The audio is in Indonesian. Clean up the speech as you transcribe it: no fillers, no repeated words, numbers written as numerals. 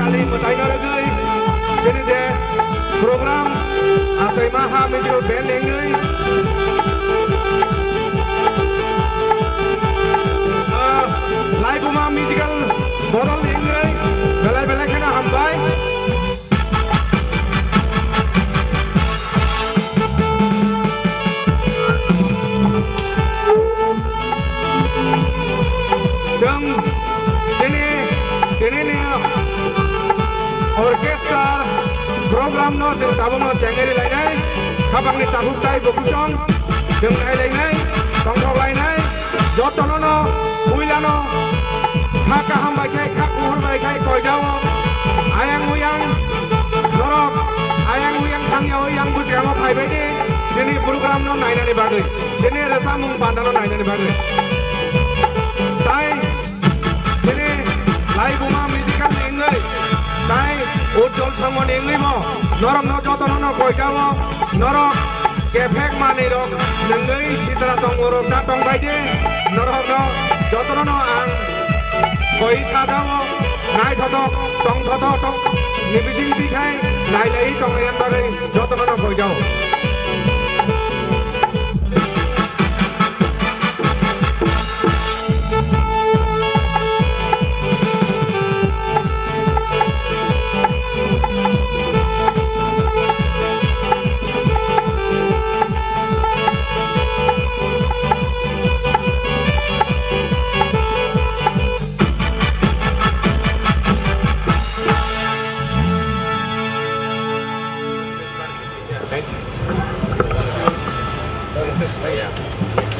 kali bertanya lagi. Jadi deh program asai maha musical band ini. Live rumah musical botol ini. Belai-belai kena hambai. Dan ini nih orkestra program no sing tabung no cengeri lainai kabang ni tabuk tai bokutong jeung lainai tongkok lainai jotono no uilano haka hambai kai kak uhur bai kai koi jawo ayang uyang norok ayang uyang tangya uyang bus kama pai bedi ini program no nainani bagai ini resamung pandano nainani bagai tai ini live rumah musical engai tai ujjol samon engai mo norok no jotono no koi jawo norok kefek mani rok nengai sitra tong uruk datong baje norok no jotono no ang koi sadawo nai thotok tong thotok nibising dikai nai lei tong yang bagai jotono no koi jawo Yeah.